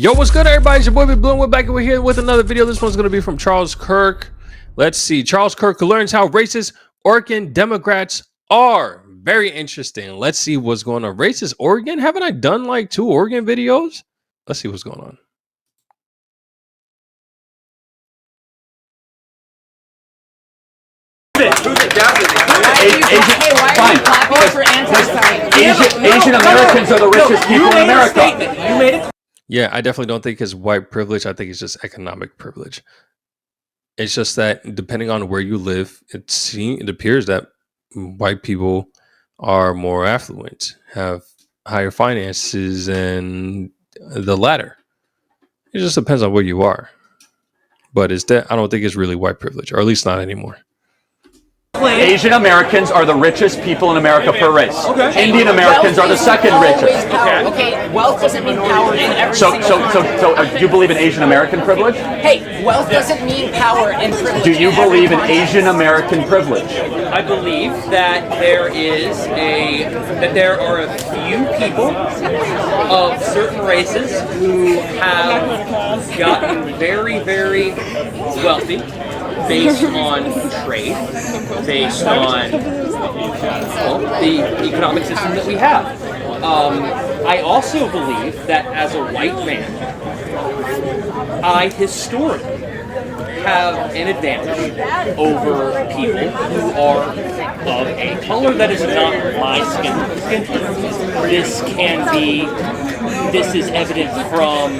Yo, what's good, everybody? It's your boy Big Blue. We're back over here with another video. This one's going to be from Charles Kirk. Let's see. Charles Kirk learns how racist Oregon Democrats are. Very interesting. Let's see what's going on. Racist Oregon? Haven't I done like 2 Oregon videos? Let's see what's going on. Asian Americans are the richest people in America. You made it. Yeah, I definitely don't think it's white privilege. I think it's just economic privilege. It's just that depending on where you live, it appears that white people are more affluent, have higher finances, and the latter. It just depends on where you are. But I don't think it's really white privilege, or at least not anymore. Asian Americans are the richest people in America per race. Okay. Indian Americans are the second richest. Okay, wealth doesn't mean power in every So do you believe in Asian American privilege? Hey, wealth doesn't mean power and privilege. Do you believe in Asian American privilege? I believe that there are a few people of certain races who have gotten very, very wealthy based on trade, based on the economic system that we have. I also believe that as a white man, I historically have an advantage over people who are of a color that is not my skin tone. This is evident from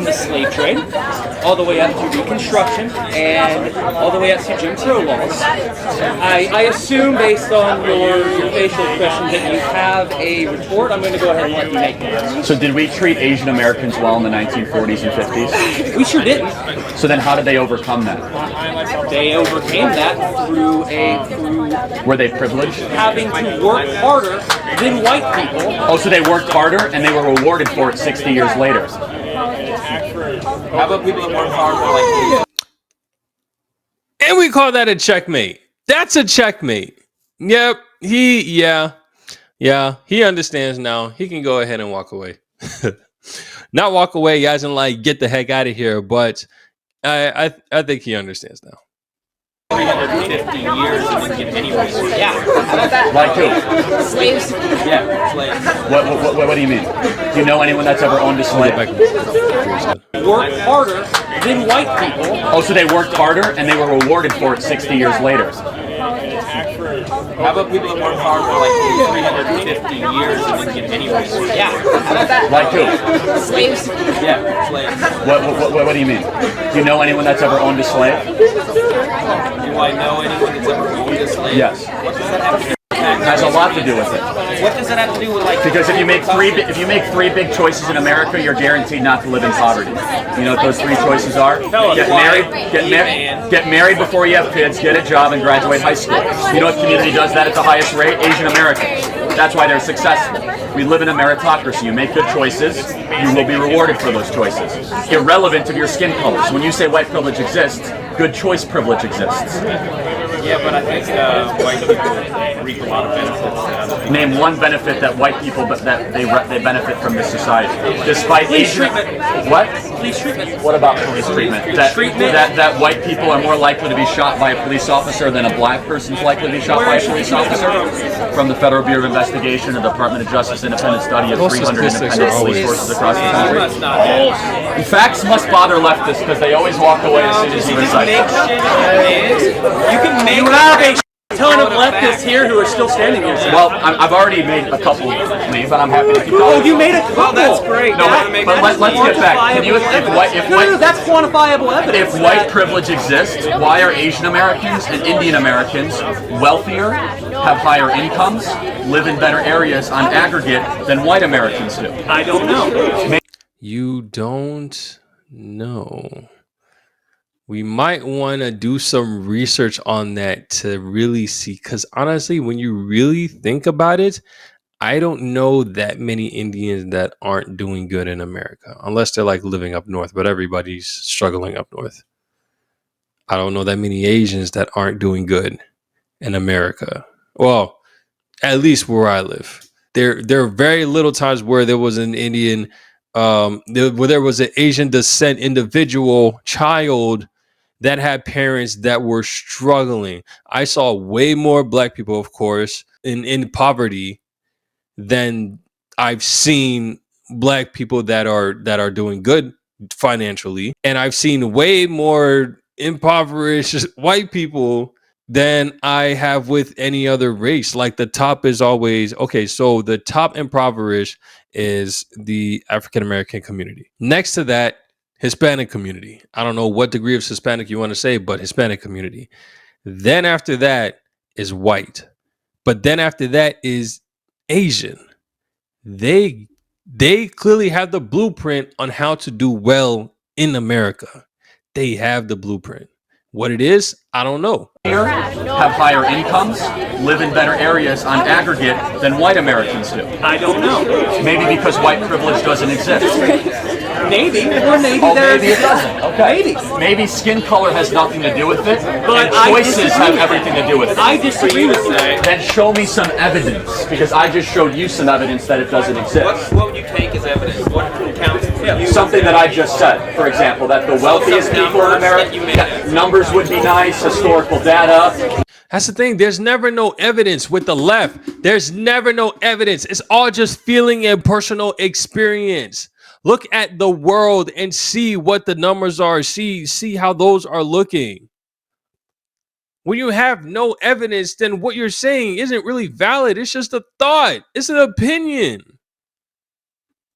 the slave trade, all the way up to Reconstruction, and all the way up to Jim Crow laws. I assume, based on your facial expression, that you have a retort. I'm going to go ahead and let you make it. So did we treat Asian Americans well in the 1940s and 50s? We sure didn't. So then how did they overcome that? They overcame that through Were they privileged? having to work harder than white people. Oh, so they worked harder and they were rewarded for it 60 years later. How about people that work harder like you? And we call that a checkmate. That's a checkmate. Yep. He understands now. He can go ahead and walk away. Not walk away, guys, and like get the heck out of here. But I think he understands now. 350 years and we get any race. Yeah. Like who? Slaves. Yeah, slaves. What do you mean? Do you know anyone that's ever owned a slave? Work harder than white people. Oh, so they worked harder and they were rewarded for it 60 years later. How about people that work harder like 350 years and we get any race? Yeah. Like who? Slaves. Yeah, slaves. What do you mean? Do you know anyone that's ever owned a slave? Do I know anyone that's ever owned a slave? Yes. What does that have to do? Has a lot to do with it. What does that have to do with like? Because if you make three big choices in America, you're guaranteed not to live in poverty. You know what those 3 choices are? Get married before you have kids, get a job, and graduate high school. You know what community does that at the highest rate? Asian Americans. That's why they're successful. We live in a meritocracy. You make good choices, you will be rewarded for those choices. Irrelevant of your skin color. So when you say white privilege exists, good choice privilege exists. Yeah, but I think white people reap a lot of benefits. Name one benefit that white people that they benefit from this society, despite Police Asian. treatment. What? Police treatment. What about police treatment? That white people are more likely to be shot by a police officer than a black person's likely to be shot by a police officer? From the Federal Bureau of Investigation, the Department of Justice independent study of 300 independent police forces across the country. Facts must bother leftists because they always walk away as soon as you recite them. You have a ton of leftists here who are still standing here. Well, I've already made a couple leave, but I'm happy to keep going. Oh, you made a couple. Well, that's great. No, but let's get back. Can you, that's quantifiable evidence. If white privilege exists, why are Asian Americans and Indian Americans wealthier, have higher incomes, live in better areas on aggregate than white Americans do? I don't know. You don't know. We might want to do some research on that to really see, because honestly, when you really think about it, I don't know that many Indians that aren't doing good in America, unless they're like living up north, but everybody's struggling up north. I don't know that many Asians that aren't doing good in America. Well, at least where I live. There are very little times where there was an Indian where there was an Asian descent individual child that had parents that were struggling. I saw way more black people, of course, in poverty than I've seen black people that are doing good financially, and I've seen way more impoverished white people than I have with any other race. Like the top is always okay. So the top impoverished is the African American community. Next to that, Hispanic community. I don't know what degree of Hispanic you want to say, but Hispanic community. Then after that is white. But then after that is Asian. They clearly have the blueprint on how to do well in America. They have the blueprint. What it is, I don't know. Here have higher incomes, live in better areas on aggregate than white Americans do. I don't know. Maybe because white privilege doesn't exist. Maybe, or maybe Oh, there's. maybe it doesn't. Okay. Maybe. Maybe skin color has nothing to do with it, But and I choices disagree. have everything to do with it. I disagree with you. Then show me some evidence, because I just showed you some evidence that it doesn't exist. What would you take as evidence? What counts for you? Something that I just said, for example, that the wealthiest people in America, numbers would be nice, historical data. That's the thing. There's never no evidence with the left. There's never no evidence. It's all just feeling and personal experience. Look at the world and see what the numbers are. See how those are looking. When you have no evidence, then what you're saying isn't really valid. It's just a thought. It's an opinion.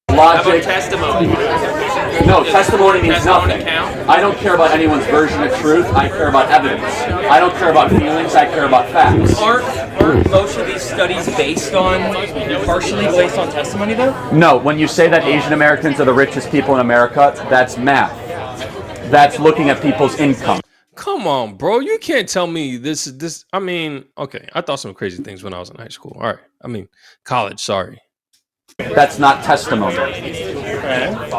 How about Logic. testimony? No, testimony means Testimony nothing. count? I don't care about anyone's version of truth. I care about evidence. I don't care about feelings. I care about facts. Aren't most of these studies partially based on testimony, though? No, when you say that Asian Americans are the richest people in America, that's math. That's looking at people's income. Come on, bro. You can't tell me this. I mean, okay. I thought some crazy things when I was in high school. All right. I mean, college. Sorry. That's not testimony.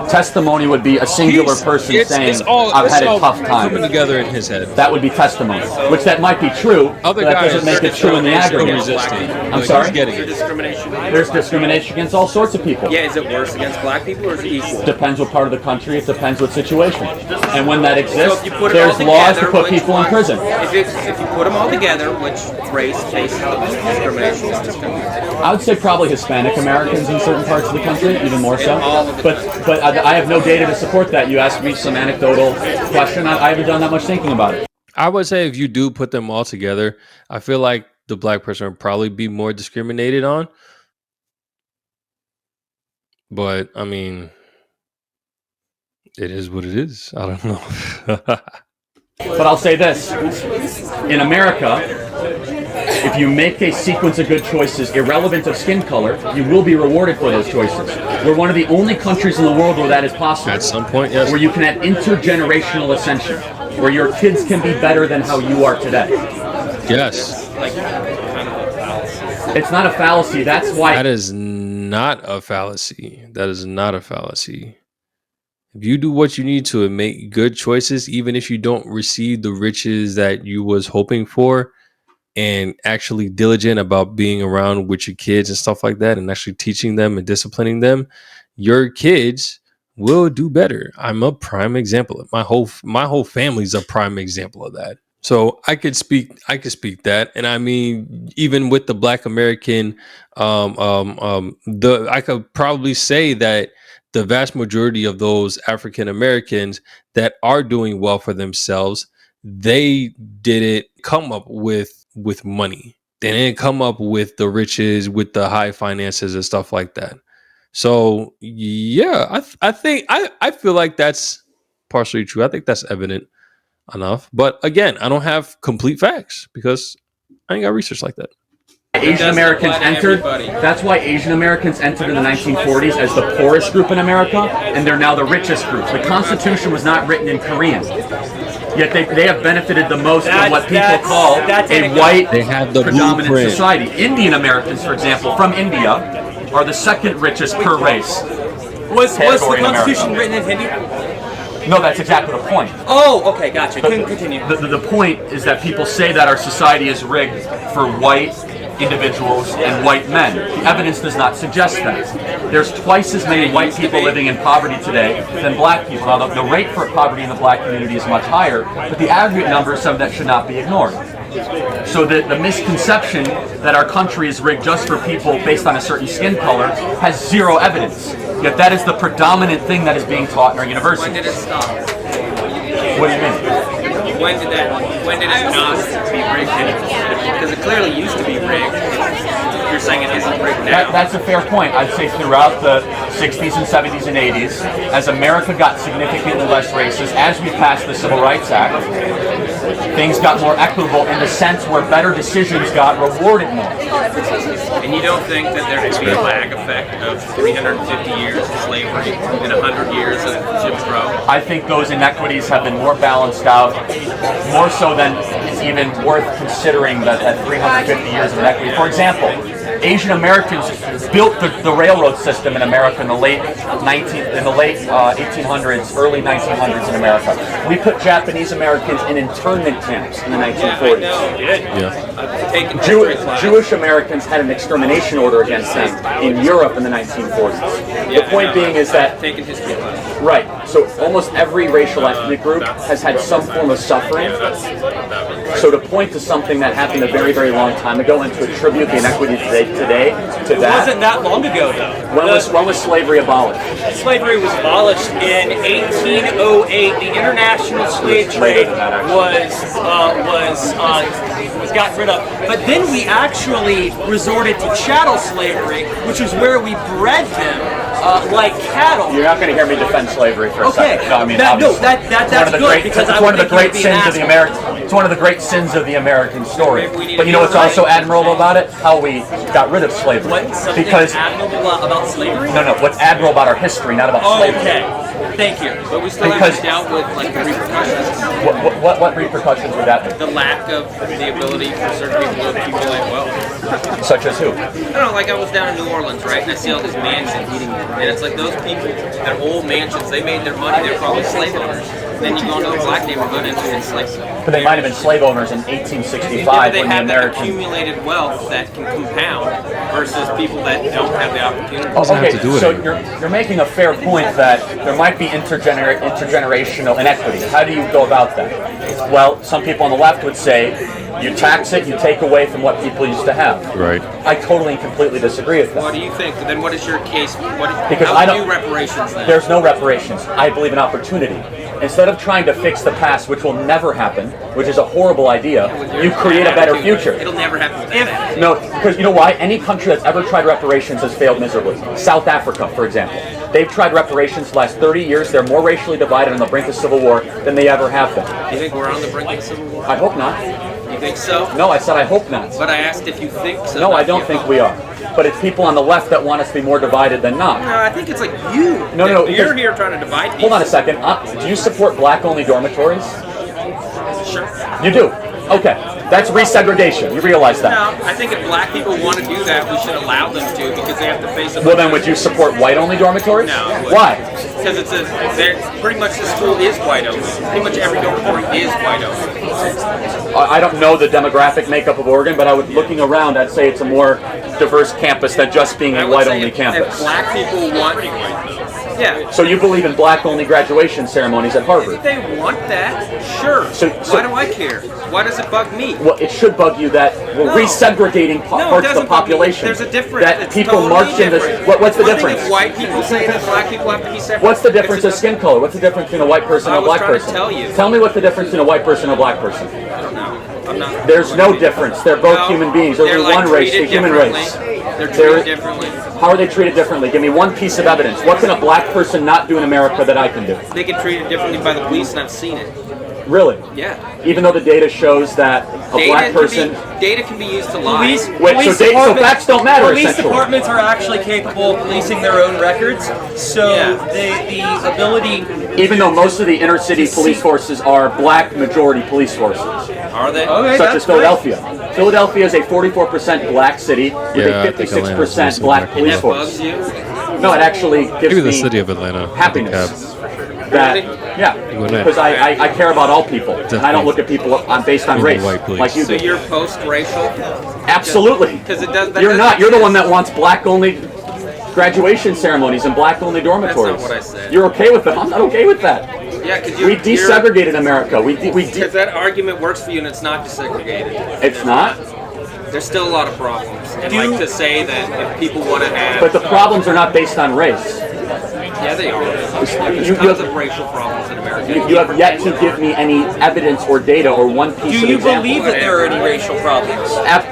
Testimony would be a singular person saying, I've had a tough coming time. together in his head. That would be testimony, which that might be true, Other but that guys doesn't make it true in the still aggregate. resisting. I'm But sorry? he's getting Is there it. discrimination? There's discrimination against all sorts of people. Yeah, is it worse against black people or is it equal? Depends what part of the country, it depends what situation. And when that So exists, if you put it there's all laws to together, put which people in one- prison. If you put them all together, which race faces the most discrimination in this country? I would say probably Hispanic Americans in certain parts of the country, even more so. all of the But I have no data to support that. You asked me some anecdotal question. I haven't done that much thinking about it. I would say if you do put them all together, I feel like the black person would probably be more discriminated on. But I mean, it is what it is. I don't know. But I'll say this. In America, if you make a sequence of good choices irrelevant of skin color, you will be rewarded for those choices. We're one of the only countries in the world where that is possible. At some point, yes. Where you can have intergenerational ascension. Where your kids can be better than how you are today. Yes. It's not a fallacy. That's why That is not a fallacy. That is not a fallacy. If you do what you need to and make good choices, even if you don't receive the riches that you was hoping for, and actually diligent about being around with your kids and stuff like that, and actually teaching them and disciplining them, your kids will do better. I'm a prime example. My whole family's a prime example of that. So I could speak that. And I mean, even with the Black American, I could probably say that the vast majority of those African Americans that are doing well for themselves, they didn't come up with money. They didn't come up with the riches, with the high finances and stuff like that. So yeah, I think I feel like that's partially true. I think that's evident enough. But again, I don't have complete facts because I ain't got research like that. Asian Americans apply to entered. everybody. That's why Asian Americans entered in the 1940s as the poorest group in America, and they're now the richest group. The Constitution was not written in Korean, yet they have benefited the most from what people call a white They have the predominant blueprint. society. Indian Americans, for example, from India, are the second richest per race. Was the Category in Constitution America. written in Hindi? No, that's exactly the point. Oh, okay, gotcha. Continue. The point is that people say that our society is rigged for white individuals and white men. The evidence does not suggest that. There's twice as many white people living in poverty today than black people. Now, the rate for poverty in the black community is much higher, but the aggregate number is something that should not be ignored. So the misconception that our country is rigged just for people based on a certain skin color has zero evidence. Yet that is the predominant thing that is being taught in our universities. When did it stop? What do you mean? When did it not be rigged anymore? Because it clearly used to be rigged. You're saying it isn't rigged now. That's a fair point. I'd say throughout the 60s and 70s and 80s, as America got significantly less racist, as we passed the Civil Rights Act, things got more equitable in the sense where better decisions got rewarded more. And you don't think that there could be a lag effect of 350 years of slavery and 100 years of Jim Crow? I think those inequities have been more balanced out, more so than it's even worth considering that 350 years of inequity. For example, Asian Americans built the railroad system in America in the late 1800s, early 1900s in America. We put Japanese Americans in internment camps in the 1940s. Jewish Americans had an extermination order against them in Europe in the 1940s. The point being is that right. So almost every racial ethnic group has had some form of suffering. So to point to something that happened a very, very long time ago and to attribute the inequity today to that. It wasn't that long ago, though. When was slavery abolished? Slavery was abolished in 1808. The international slave trade was gotten rid of. But then we actually resorted to chattel slavery, which is where we bred them like cattle. You're not going to hear me defend slavery for a second. No, I mean, that's good because I one of the great sins of the American. It's one of the great sins of the American story. But you know what's also admirable about it? How we got rid of slavery. Because admirable about slavery? No. What's admirable about our history, not about slavery. Okay. Thank you. But we still haven't dealt with like the repercussions. What repercussions would that be? The lack of the ability for certain people to accumulate wealth. Such as who? I don't know, like I was down in New Orleans, right, and I see all these mansions, and it's like those people, they're old mansions, they made their money, they're probably slave owners. Then you go into a black neighborhood and it's like... But they might have been slave owners in 1865 they when the have that American... accumulated wealth that can compound versus people that don't have the opportunity. Okay, so you're making a fair point that there might be intergenerational inequity. How do you go about that? Well, some people on the left would say, you tax it, you take away from what people used to have. Right. I totally and completely disagree with that. What do you think? Then what is your case? Because how do reparations then? There's no reparations. I believe in opportunity. Instead of trying to fix the past, which will never happen, which is a horrible idea, you create a better future. It'll never happen. No, because you know why? Any country that's ever tried reparations has failed miserably. South Africa, for example. They've tried reparations the last 30 years. They're more racially divided on the brink of civil war than they ever have been. You think we're on the brink of civil war? I hope not. You think so? No, I said I hope not. But I asked if you think so. No, I don't think we are. But it's people on the left that want us to be more divided than not. No, I think it's like you. No. You're here trying to divide people. Hold on a second. Do you support black-only dormitories? Sure. You do? Okay. That's resegregation. You realize that? No, I think if black people want to do that, we should allow them to because they have to face. Well, then, would you support white-only dormitories? No. Why? Because pretty much the school is white only. Pretty much every dormitory is white only. I don't know the demographic makeup of Oregon, but looking around, I'd say it's a more diverse campus than just being a white-only campus. If black people want, yeah. So you believe in black-only graduation ceremonies at Harvard? If they want that, sure. So why do I care? Why does it bug me? Well, it should bug you that we're resegregating parts of the population. There's a difference. That people marched in this. What's the difference? If white people say that black people have to be separate. What's the difference of skin color? What's the difference between a white person and a black person? I was trying to tell you. Tell me what's the difference between a white person and a black person. I don't know. I'm not. There's no difference. They're both human beings. There's only one race, the human race. They're treated differently. How are they treated differently? Give me one piece of evidence. What can a black person not do in America that I can do? They get treated differently by the police, and I've seen it. Really? Yeah. Even though the data shows that a black person... Data can be used to lie. So facts don't matter, Police essentially. departments are actually capable of policing their own records, so the ability... Even though most of the inner city police forces are black majority police forces. Are they? Okay, such as Philadelphia. Great. Philadelphia is a 44% black city with a 56% black police force. Bugs you? No, it actually gives Maybe the me city of Atlanta. happiness. that, yeah, Go ahead. because I care about all people, and I don't look at people based on race, white, please. like you So do. you're post-racial? Absolutely. Because it does. You're not. You're the one that wants black-only graduation ceremonies and black-only dormitories. That's not what I said. You're okay with that? I'm not okay with that. Yeah, because We desegregated America. Because that argument works for you, and it's not desegregated. It's not. There's still a lot of problems. And like to say that if people want to have, But the problems are not based on race. yeah, they are. There's tons of racial problems in America. You have yet to give me any evidence or data or one piece Do of you example. believe that there are any racial problems?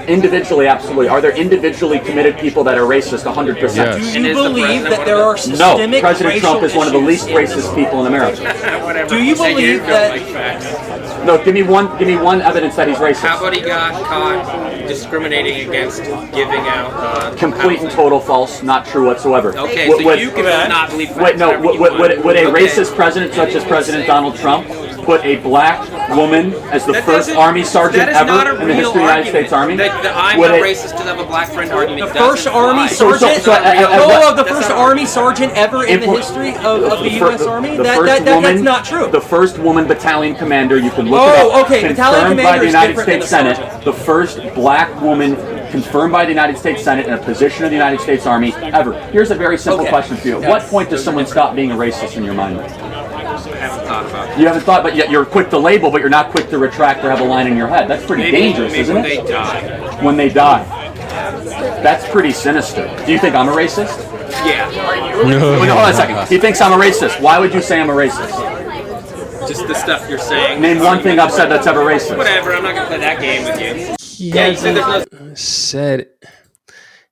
Individually, absolutely. Are there individually committed people that are racist? 100%. Yes. Do And you is the believe president that one there of are the- No, systemic President racial Trump is one of the least issues? racist people in America. Whatever. Do you Take it believe or don't that- like facts. No, give me one evidence that he's How racist. about he got caught discriminating against giving out Complete and housing? total false, not true whatsoever. Okay, Would- so would- you can not believe facts. Wait, no. however you Would want. a Okay. racist president such as President Donald Trump put a black woman as the That first doesn't- Army sergeant that is ever not a in the real history of the United argument. States Army? That I'm Would not a- racist because I have a black friend argument. The first doesn't Army fly. sergeant? what- The first Army sergeant ever in the If- history of the fir- U.S. Army? the That's not true. The first woman battalion commander, you can look it Oh, up. okay, battalion confirmed by commander the is United different than States the Senate. sergeant. The first black woman confirmed by the United States Senate in a position of the United States Army ever. Here's a very simple Okay. question for you. At what point does someone stop being a racist in your mind? I haven't thought about it. You haven't thought, but yet you're quick to label, but you're not quick to retract or have a line in your head. That's pretty dangerous, maybe isn't when it? they die. When they die. That's pretty sinister. Do you think I'm a racist? Yeah. Wait, hold on a second. He thinks I'm a racist. Why would you say I'm a racist? Just the stuff you're saying. Name one thing I've said that's ever racist. Whatever. I'm not gonna play that game with you. He Yeah, you said there's hasn't said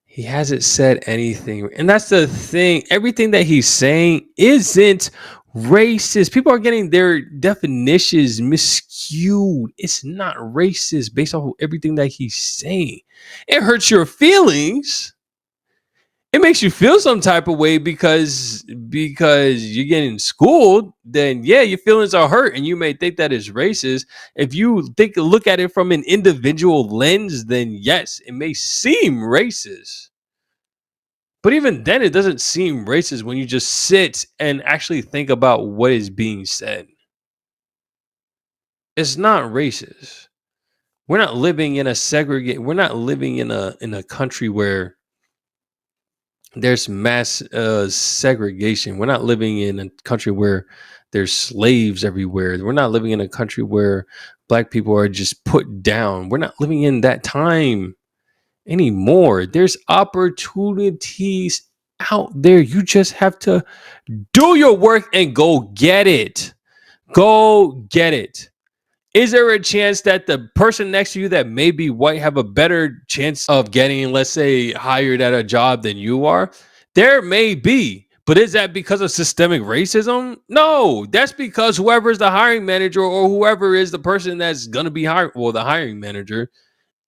he hasn't said anything, and that's the thing. Everything that he's saying isn't racist. People are getting their definitions miscued. It's not racist based off of everything that he's saying. It hurts your feelings. It makes you feel some type of way because you're getting schooled. Then yeah, your feelings are hurt, and you may think that is racist. If you look at it from an individual lens, then yes, it may seem racist. But even then, it doesn't seem racist when you just sit and actually think about what is being said. It's not racist. We're not living in a segregate. We're not living in a country where there's mass segregation. We're not living in a country where there's slaves everywhere. We're not living in a country where black people are just put down. We're not living in that time anymore. There's opportunities out there. You just have to do your work and go get it. Go get it. Is there a chance that the person next to you that may be white have a better chance of getting, let's say, hired at a job than you are? There may be. But is that because of systemic racism? No, that's because whoever is the hiring manager or whoever is the person that's going to be hired, well, the hiring manager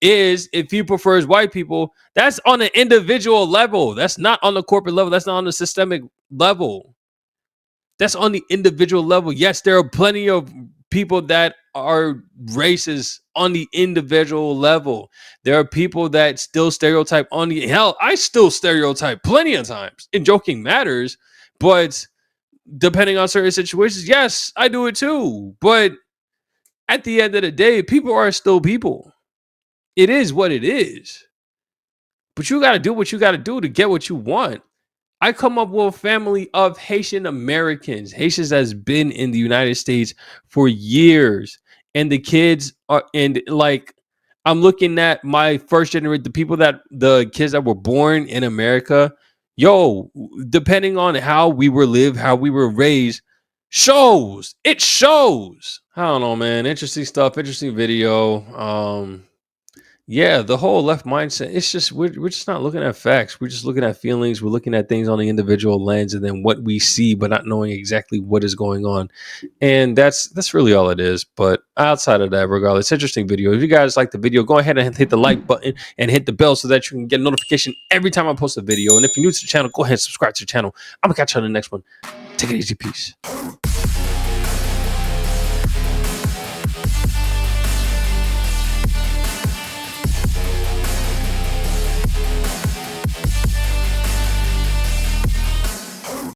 is, if he prefers white people, that's on an individual level. That's not on the corporate level. That's not on the systemic level. That's on the individual level. Yes, there are plenty of people that are racist on the individual level. There are people that still stereotype on the hell. I still stereotype plenty of times. And joking matters, but depending on certain situations, yes, I do it too. But at the end of the day, people are still people. It is what it is. But you got to do what you got to do to get what you want. I come up with a family of Haitian Americans. Haitians has been in the United States for years. And the kids are, and like, I'm looking at my first generation, the kids that were born in America. Yo, depending on how we were lived, how we were raised, shows. It shows. I don't know, man. Interesting stuff. Interesting video. Yeah, the whole left mindset, it's just we're just not looking at facts. We're just looking at feelings. We're looking at things on the individual lens and then what we see, but not knowing exactly what is going on. And that's really all it is. But outside of that, regardless, interesting video. If you guys like the video, go ahead and hit the like button and hit the bell so that you can get a notification every time I post a video. And if you're new to the channel, go ahead and subscribe to the channel. I'm gonna catch you on the next one. Take it easy. Peace.